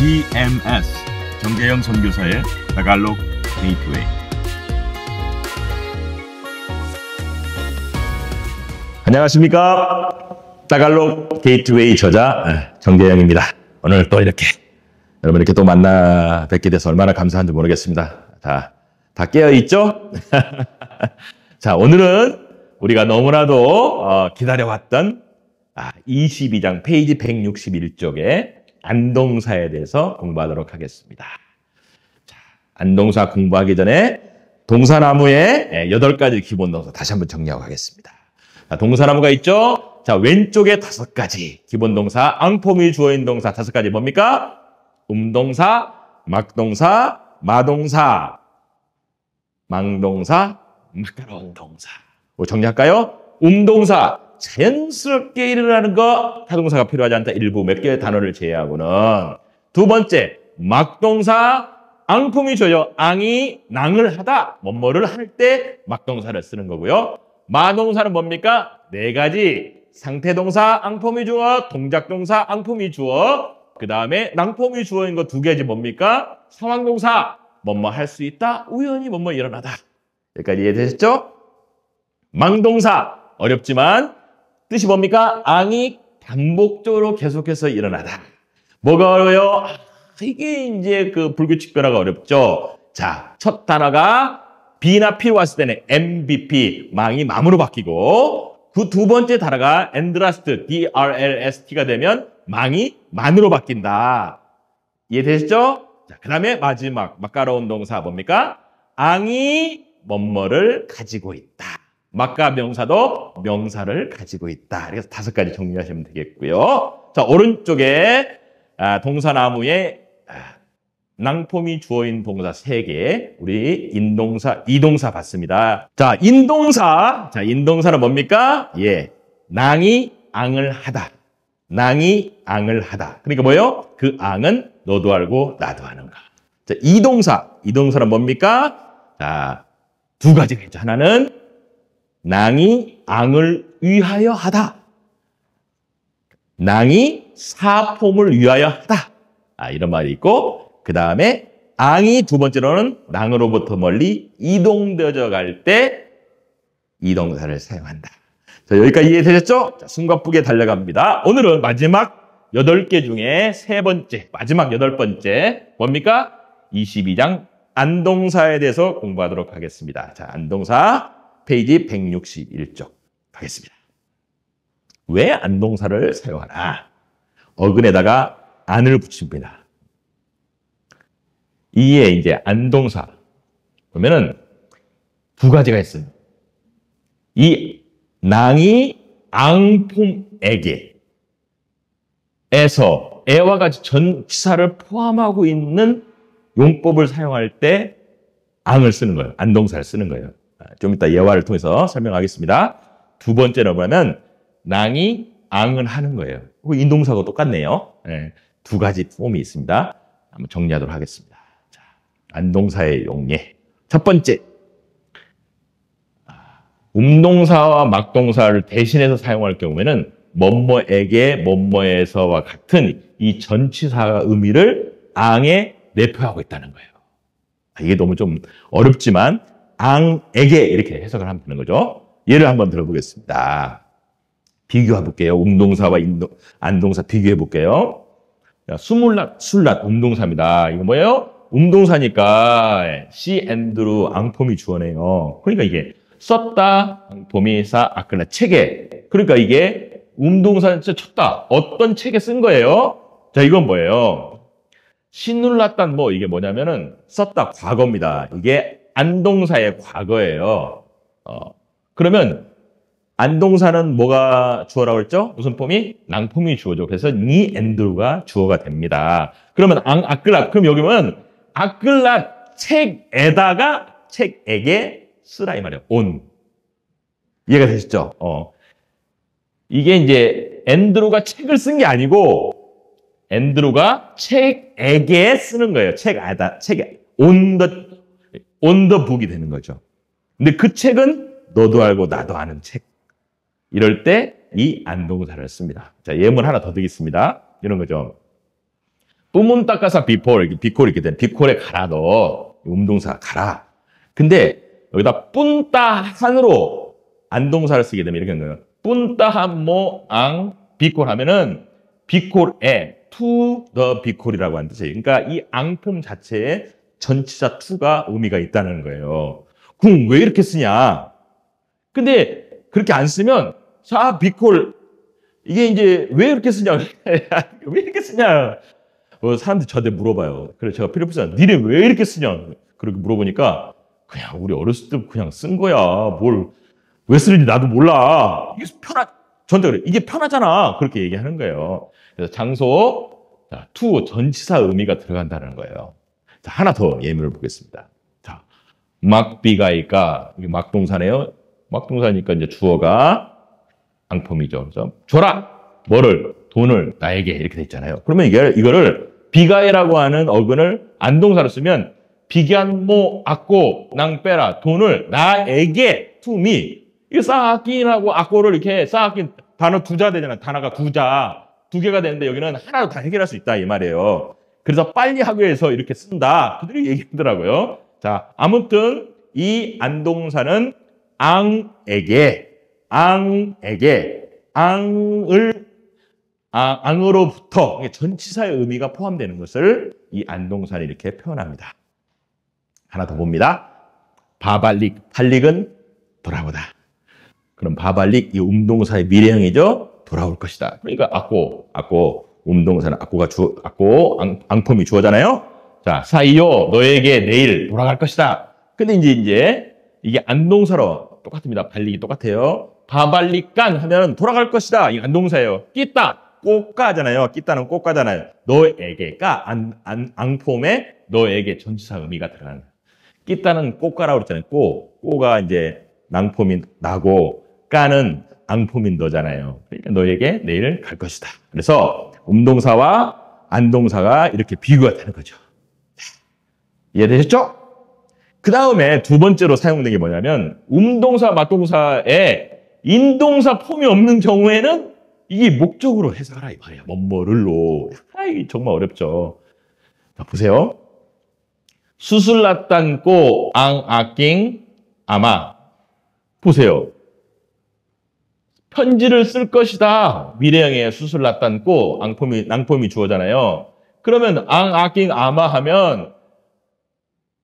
GMS 정재영 선교사의 타갈록 게이트웨이. 안녕하십니까? 타갈록 게이트웨이 저자 정재영입니다. 오늘 또 이렇게 여러분 이렇게 또 만나 뵙게 돼서 얼마나 감사한지 모르겠습니다. 다 깨어 있죠? 자, 오늘은 우리가 너무나도 기다려왔던 22장 페이지 161쪽에 안동사에 대해서 공부하도록 하겠습니다. 자, 안동사 공부하기 전에 동사나무의 8가지 기본 동사 다시 한번 정리하고 가겠습니다. 자, 동사나무가 있죠? 자, 왼쪽에 5가지 기본 동사, 앙포미 주어인 동사 5가지 뭡니까? 음동사, 막동사, 마동사, 망동사, 마카로운 동사. 정리할까요? 음동사, 자연스럽게 일어나는 거, 타동사가 필요하지 않다. 일부 몇 개의 단어를 제외하고는. 두 번째, 막동사, 앙품이 줘요. 앙이 낭을 하다, 뭐뭐를 할 때 막동사를 쓰는 거고요. 마동사는 뭡니까? 4가지. 상태동사, 앙품이 주어, 동작동사, 앙품이 주어. 그 다음에 낭품이 주어인 거 2개지 뭡니까? 상황동사, 뭐뭐 할 수 있다, 우연히 뭐뭐 일어나다. 여기까지 이해되셨죠? 망동사, 어렵지만 뜻이 뭡니까? 앙이 반복적으로 계속해서 일어나다. 뭐가 어려워요? 이게 이제 그 불규칙 변화가 어렵죠. 자, 첫 단어가 B나 P 왔을 때는 MVP, 망이 맘으로 바뀌고, 그 2번째 단어가 엔드라스트, DRLST가 되면 망이 만으로 바뀐다. 이해되셨죠? 자, 그 다음에 마지막 마카로운 동사 뭡니까? 앙이 뭐뭐를 가지고 있다. 막가 명사도 명사를 가지고 있다. 그래서 5가지 정리하시면 되겠고요. 자, 오른쪽에 동사나무에 낭폼이 주어인 동사 3개, 우리 인동사, 이동사 봤습니다. 자, 인동사. 자, 인동사는 뭡니까? 예, 낭이 앙을 하다. 낭이 앙을 하다. 그러니까 뭐예요? 그 앙은 너도 알고 나도 아는가. 자, 이동사. 이동사는 뭡니까? 자, 2가지가 있죠. 하나는 낭이 앙을 위하여 하다. 낭이 사폼을 위하여 하다. 이런 말이 있고, 그 다음에 앙이 2번째로는 낭으로부터 멀리 이동되어져 갈 때 이동사를 사용한다. 자, 여기까지 이해되셨죠? 자, 숨가쁘게 달려갑니다. 오늘은 마지막 8개 중에 3번째, 마지막 8번째, 뭡니까? 22장 안동사에 대해서 공부하도록 하겠습니다. 자, 안동사 페이지 161쪽 가겠습니다. 왜 안동사를 사용하나? 어근에다가 안을 붙입니다. 이에 이제 안동사 보면은 2가지가 있어요. 이 낭이 앙품에게에서 에와 같이 전치사를 포함하고 있는 용법을 사용할 때 앙을 쓰는 거예요. 안동사를 쓰는 거예요. 좀 이따 예화를 통해서 설명하겠습니다. 2번째는 뭐냐면 낭이 앙을 하는 거예요. 인동사하고 똑같네요. 네, 2가지 폼이 있습니다. 한번 정리하도록 하겠습니다. 자, 안동사의 용례. 첫 번째, 음동사와 막동사를 대신해서 사용할 경우에는 뭐뭐에게, 뭐뭐에서와 같은 이 전치사 의미를 앙에 내포하고 있다는 거예요. 이게 너무 좀 어렵지만 앙에게 이렇게 해석을 하면 되는 거죠. 예를 한번 들어보겠습니다. 비교해 볼게요. 음동사와 안동사 비교해 볼게요. 수물낫, 술낫, 음동사입니다. 이거 뭐예요? 음동사니까 시, 앤드루, 앙폼이 주어네요. 그러니까 이게 썼다, 앙폼이, 사, 아끌라, 책에. 그러니까 이게 음동사는 쳤다. 어떤 책에 쓴 거예요? 자, 이건 뭐예요? 신눌랐단 뭐 이게 뭐냐면은 썼다, 과거입니다. 이게 안동사의 과거예요. 그러면 안동사는 뭐가 주어라고 했죠? 무슨 폼이? 낭폼이 주어죠. 그래서 니 앤드루가 주어가 됩니다. 그러면 아끌라, 그럼 여기 보면 아끌라 책에다가 책에게 쓰라 이 말이에요. 온. 이해가 되시죠? 이게 이제 앤드루가 책을 쓴 게 아니고 앤드루가 책에게 쓰는 거예요. 책에다, 책에 on the book이 되는 거죠. 근데 그 책은 너도 알고 나도 아는 책. 이럴 때 이 안동사를 씁니다. 자, 예문 하나 더 드리겠습니다. 이런 거죠. 뿜문 닦아서 비콜 이렇게 된 비콜에 가라 너. 음동사 가라. 근데 여기다 뿜따한으로 안동사를 쓰게 되면 이렇게 하는 거예요. 뿜따한 모앙 비콜 하면은 비콜에 to the 비콜이라고 하는 뜻이에요. 그러니까 이 앙품 자체에 전치사 to가 의미가 있다는 거예요. 그럼 왜 이렇게 쓰냐? 근데 그렇게 안 쓰면 자 비콜 이게 이제 왜 이렇게 쓰냐? 왜 이렇게 쓰냐? 사람들이 저한테 물어봐요. 그래서 제가 필요없어. 니네 왜 이렇게 쓰냐? 그렇게 물어보니까 그냥 우리 어렸을 때 그냥 쓴 거야. 뭘 왜 쓰는지 나도 몰라. 이게 저한테 그래. 이게 편하잖아. 그렇게 얘기하는 거예요. 그래서 장소, 자, to 전치사 의미가 들어간다는 거예요. 자, 하나 더 예문을 보겠습니다. 자, 막비가이까 이게 막동사네요. 막동사니까 이제 주어가 앙품이죠. 그래서 줘라. 뭐를? 돈을 나에게 이렇게 돼 있잖아요. 그러면 이거를 비가이라고 하는 어근을 안동사로 쓰면 비견모 악고 낭 빼라 돈을 나에게 to me 이거 쌓아끼라고 악고를 이렇게 쌓아낀 단어 두자 되잖아요. 단어가 두 개가 되는데 여기는 하나로 다 해결할 수 있다 이 말이에요. 그래서 빨리 하기 위해서 이렇게 쓴다. 그들이 얘기하더라고요. 자, 아무튼 이 안동사는 앙으로부터 전치사의 의미가 포함되는 것을 이 안동사는 이렇게 표현합니다. 하나 더 봅니다. 발릭은 돌아오다. 그럼 바발릭 이 음동사의 미래형이죠. 돌아올 것이다. 그러니까 악고 음동사는 앙품이 주어잖아요. 자, 사이요 너에게 내일 돌아갈 것이다. 근데 이제 이게 안동사로 똑같습니다. 발릭이 똑같아요. 바발릭간 하면 돌아갈 것이다. 이 안동사예요. 끼다 꽃가잖아요. 끼다는 꽃가잖아요. 너에게 앙품에 너에게 전치사 의미가 들어가는 거예요. 끼다는 꽃가라고 그랬잖아요. 꼬가 이제 낭품이 나고 까는 앙품인 너잖아요. 그러니까 너에게 내일 갈 것이다. 그래서 음동사와 안동사가 이렇게 비교가 되는 거죠. 이해되셨죠? 그 다음에 두 번째로 사용된 게 뭐냐면 음동사, 맞동사에 인동사 폼이 없는 경우에는 이게 목적으로 해석하라 이 말이야. 뭐뭐를로. 이게 정말 어렵죠. 자, 보세요. 수술났단꼬 앙아킹 아마 보세요. 편지를 쓸 것이다. 미래형의 수술났단꼬 낭품이 주어잖아요. 그러면 앙아킹 아마 하면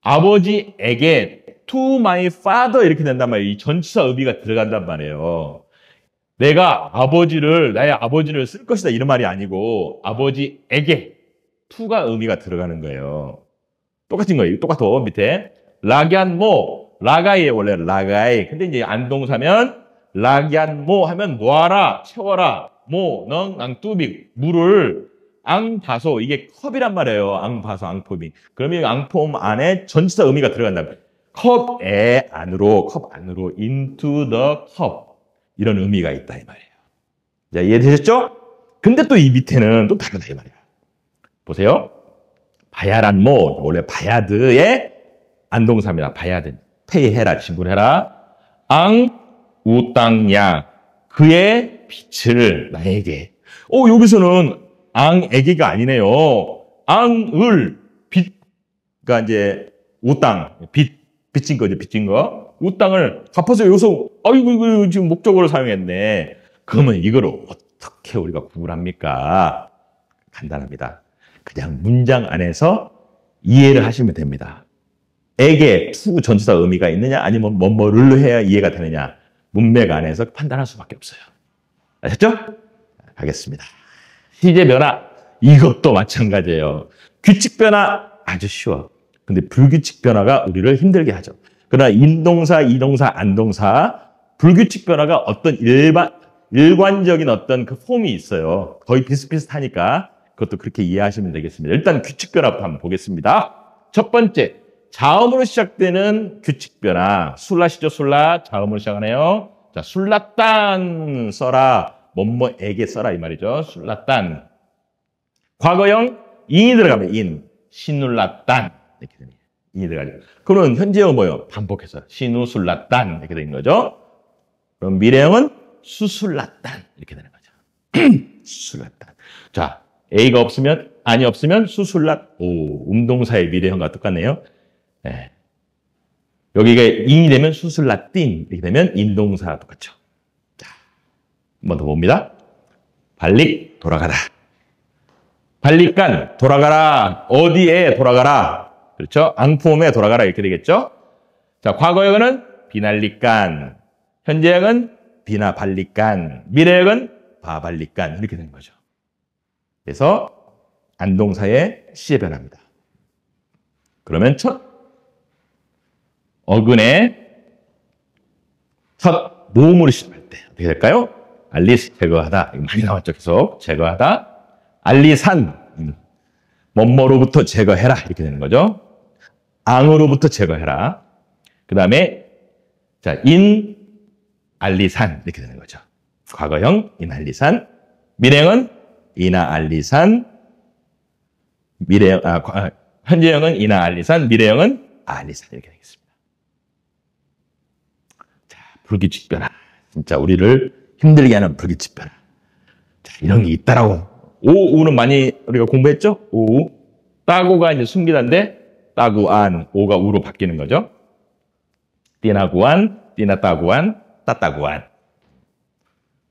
아버지에게 to my father 이렇게 된단 말이에요. 이 전치사 의미가 들어간단 말이에요. 내가 나의 아버지를 쓸 것이다 이런 말이 아니고 아버지에게 to가 의미가 들어가는 거예요. 똑같은 거예요. 똑같아. 밑에 라기안모 라가이에 원래 라가이. 근데 이제 안동사면 라기안모 하면 모아라 채워라 낭뚜빅 물을 앙바소 이게 컵이란 말이에요. 앙바소 앙폼이. 그러면 앙폼 안에 전치사 의미가 들어간다. 컵 안으로 into the cup 이런 의미가 있다 이 말이에요. 자, 이해되셨죠? 근데 또 이 밑에는 또 다르다 이 말이에요. 보세요. 바야란모 원래 바야드의 안동사입니다. 바야드 페이해라 지불해라 우땅야 그의 빛을 나에게. 여기서는 앙에게가 아니네요. 그러니까 이제 우땅 빚진 거죠. 빚진 거. 우땅을 갚아서 여기서 이거 지금 목적어로 사용했네. 그러면 이걸 어떻게 우리가 구분합니까? 간단합니다. 그냥 문장 안에서 이해를 하시면 됩니다. 에게 to 전치사 의미가 있느냐 아니면 뭐뭐를 해야 이해가 되느냐 문맥 안에서 판단할 수밖에 없어요. 아셨죠? 가겠습니다. 시제 변화 이것도 마찬가지예요. 규칙 변화 아주 쉬워. 근데 불규칙 변화가 우리를 힘들게 하죠. 그러나 인동사, 이동사, 안동사 불규칙 변화가 어떤 일관적인 어떤 그 폼이 있어요. 거의 비슷비슷하니까 그것도 그렇게 이해하시면 되겠습니다. 일단 규칙 변화부터 한번 보겠습니다. 첫 번째, 자음으로 시작되는 규칙 변화. 술라시죠, 술라. 자음으로 시작하네요. 자, 술라딴 써라. 뭐뭐에게 써라 이 말이죠. 술라딴. 과거형 인이 들어가면 인. 시눌라딴. 이렇게 됩니다. 인이 들어가죠. 그러면 현재형 뭐예요? 반복해서 시누술라딴 이렇게 되는 거죠. 그럼 미래형은 수술라딴 이렇게 되는 거죠. 수술라딴. 자, A가 없으면 안이 없으면 수술랏. 오, 운동사의 미래형과 똑같네요. 네. 여기가 인이 되면 수술랏 띵. 이렇게 되면 인동사 똑같죠. 자, 한 번 더 봅니다. 발릭, 돌아가다. 발릭간, 돌아가라. 어디에 돌아가라. 그렇죠? 앙폼에 돌아가라. 이렇게 되겠죠? 자, 과거형은 비날릭간. 현재형은 비나 발릭간. 미래형은 바발릭간. 이렇게 되는 거죠. 그래서 안동사의 시제 변화입니다. 그러면 첫 어근의 첫 모음으로 시작할 때 어떻게 될까요? 알리 제거하다. 이거 많이 나왔죠. 계속 제거하다. 알리산 뭐뭐로부터 제거해라. 이렇게 되는 거죠. 앙으로부터 제거해라. 그 다음에 자, 인 알리산 이렇게 되는 거죠. 과거형 인 알리산. 미래형은 이나 알리산. 현재형은 이나 알리산. 미래형은 알리산 이렇게 되겠습니다. 자, 불규칙 변화. 진짜 우리를 힘들게 하는 불규칙 변화. 자, 이런 게 있다라고. 오우는 많이 우리가 공부했죠? 오우. 따구가 이제 숨기다인데 따구안, 오가 우로 바뀌는 거죠. 띠나구안, 띠나따구안, 따따구안.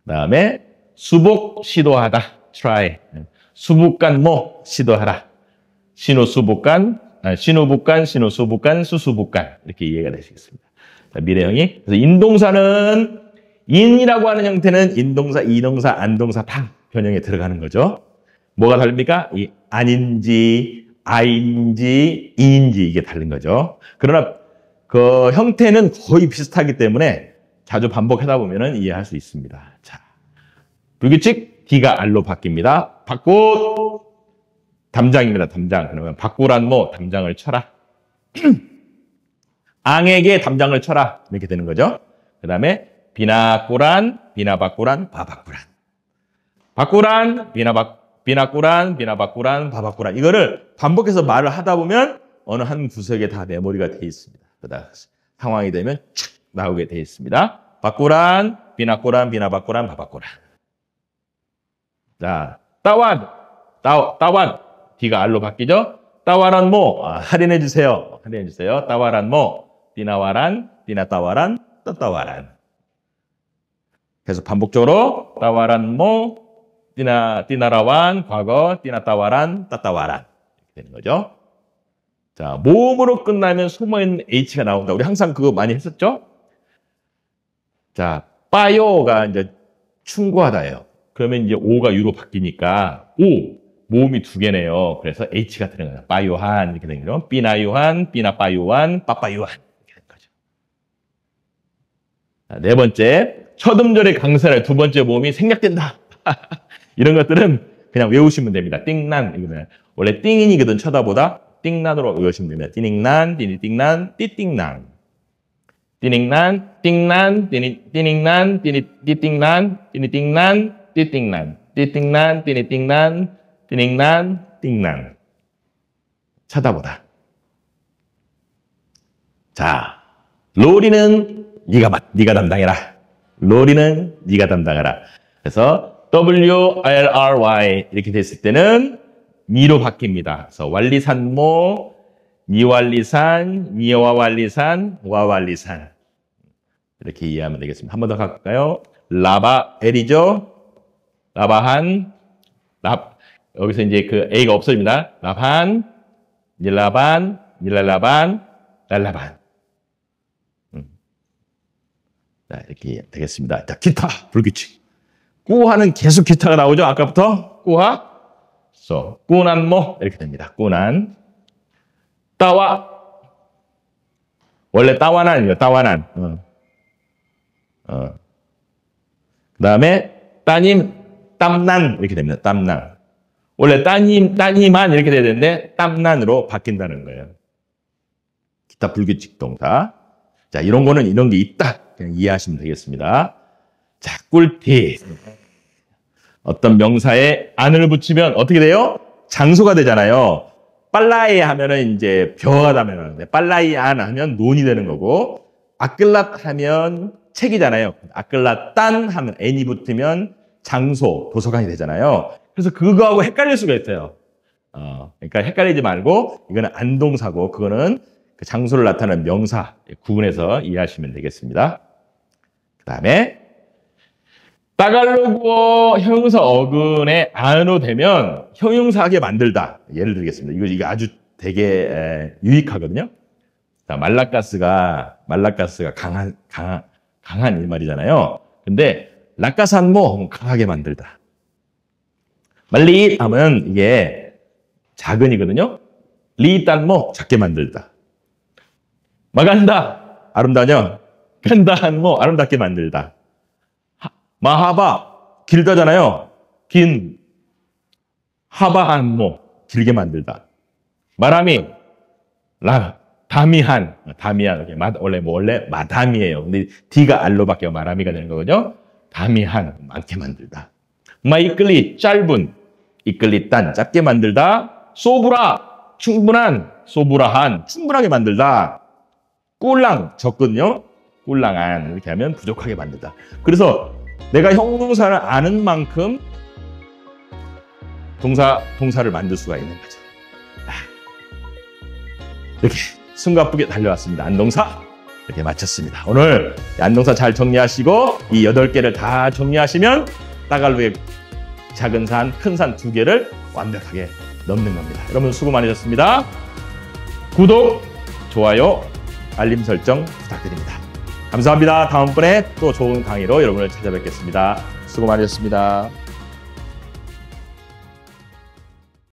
그 다음에 수복 시도하다. try. 수북간 뭐 시도하라. 신호수북간, 신호북간, 신호수북간, 수수북간. 이렇게 이해가 되시겠습니다. 자, 미래형이. 그래서 인동사는 인이라고 하는 형태는 인동사, 이동사, 안동사 다 변형에 들어가는 거죠. 뭐가 다릅니까? 이 안인지, 아인지, 인인지 이게 다른 거죠. 그러나 그 형태는 거의 비슷하기 때문에 자주 반복하다 보면 이해할 수 있습니다. 자, 불규칙 D가 R로 바뀝니다. 바꽃 담장입니다. 담장. 그러면 바꾸란 뭐 담장을 쳐라. 앙에게 담장을 쳐라. 이렇게 되는 거죠. 그 다음에 비나꾸란, 비나바꾸란, 바바꾸란. 바꾸란, 비나꾸란, 비나바꾸란, 바바꾸란. 이거를 반복해서 말을 하다 보면 어느 한 구석에 다 메모리가 돼 있습니다. 그러다 상황이 되면 착 나오게 돼 있습니다. 바꾸란, 비나꾸란, 비나바꾸란, 바바꾸란. 자, 따완. D가 R로 바뀌죠? 따와란 뭐, 할인해 주세요. 할인해 주세요. 따와란 뭐, 띠나와란, 띠나따와란, 따따와란. 계속 반복적으로 따와란 뭐, 띠나라완, 과거, 띠나따와란, 따따와란. 이렇게 되는 거죠. 자, 모음으로 끝나면 숨어있는 H가 나온다. 우리 항상 그거 많이 했었죠? 자, 빠요가 이제 충고하다예요. 그러면 이제 O가 U로 바뀌니까 오! 모음이 두 개네요. 그래서 H가 들어가요. 빠요한 이렇게 되는 거죠. 삐나요한, 삐나빠요한, 빠빠요한 이렇게 되는 거죠. 자, 네 번째, 첫 음절의 강세를 두 번째 모음이 생략된다. 이런 것들은 그냥 외우시면 됩니다. 띵난 이거는 원래 띵인이거든 쳐다보다 띵난으로 외우시면 됩니다. 띠닝난, 띠니띵난, 띠띵난. 띠닝난, 띵난, 띠닝난, 띠띵난, 띠니띵난, 띠띵난, 띠띵난, 띠니띵난, 띵난, 띵난. 쳐다보다. 자, 로리는 네가 담당해라. 로리는 네가 담당해라. 그래서 WRRY 이렇게 됐을 때는 니로 바뀝니다. 그래서 완리산모, 니완리산, 니와완리산, 와완리산. 이렇게 이해하면 되겠습니다. 한 번 더 갈까요? 라바엘이죠. 라바한, 여기서 이제 그 A가 없어집니다. 라반, 닐라반, 닐랄라반, 랄라반. 자, 이렇게 되겠습니다. 자, 기타, 불규칙. 꾸하는 계속 기타가 나오죠? 아까부터? 꾸하? 꾸난모. 이렇게 됩니다. 꾸난. 따와. 원래 따와난이에요. 따와난. 그 다음에 따님, 땀난. 이렇게 됩니다. 땀난. 원래 따님만 이렇게 돼야 되는데 땀난으로 바뀐다는 거예요. 기타 불규칙 동사. 자, 이런 거는 이런 게 있다. 그냥 이해하시면 되겠습니다. 자, 꿀팁. 어떤 명사에 안을 붙이면 어떻게 돼요? 장소가 되잖아요. 빨라이 하면은 이제 벼하다면 하는데 빨라이 안 하면 논이 되는 거고 아끌랏 하면 책이잖아요. 아끌랏 하면 n이 붙으면 장소, 도서관이 되잖아요. 그래서 그거하고 헷갈릴 수가 있어요. 그러니까 헷갈리지 말고 이거는 안동사고 그거는 그 장소를 나타내는 명사 구분해서 이해하시면 되겠습니다. 그 다음에 따갈로그어 형용사 어근에 안으로 되면 형용사하게 만들다. 예를 들겠습니다. 이거 아주 되게 유익하거든요. 자, 말라가스가 강한 이 말이잖아요. 근데 라가산모 강하게 만들다. 말리 하면 이게 작은이거든요. 리딴모 작게 만들다. 마간다 아름다냐? 간다한모 아름답게 만들다. 마하바 길다잖아요. 긴 하바한모 길게 만들다. 마라미 다미한 원래 마담이에요. 근데 D가 R로 바뀌어 마라미가 되는 거거든요. 다미한 많게 만들다. 마이끌리 짧은 이끌리딴 짧게 만들다. 소브라 충분한 소브라한 충분하게 만들다. 꿀랑 적거든요. 꿀랑한 이렇게 하면 부족하게 만들다. 그래서 내가 형용사를 아는 만큼 동사를 만들 수가 있는 거죠. 이렇게 숨가쁘게 달려왔습니다. 안동사 이렇게 마쳤습니다. 오늘 안동사 잘 정리하시고 이 8개를 다 정리하시면 따갈로의 작은 산, 큰 산 2개를 완벽하게 넘는 겁니다. 여러분 수고 많으셨습니다. 구독, 좋아요, 알림 설정 부탁드립니다. 감사합니다. 다음번에 또 좋은 강의로 여러분을 찾아뵙겠습니다. 수고 많으셨습니다.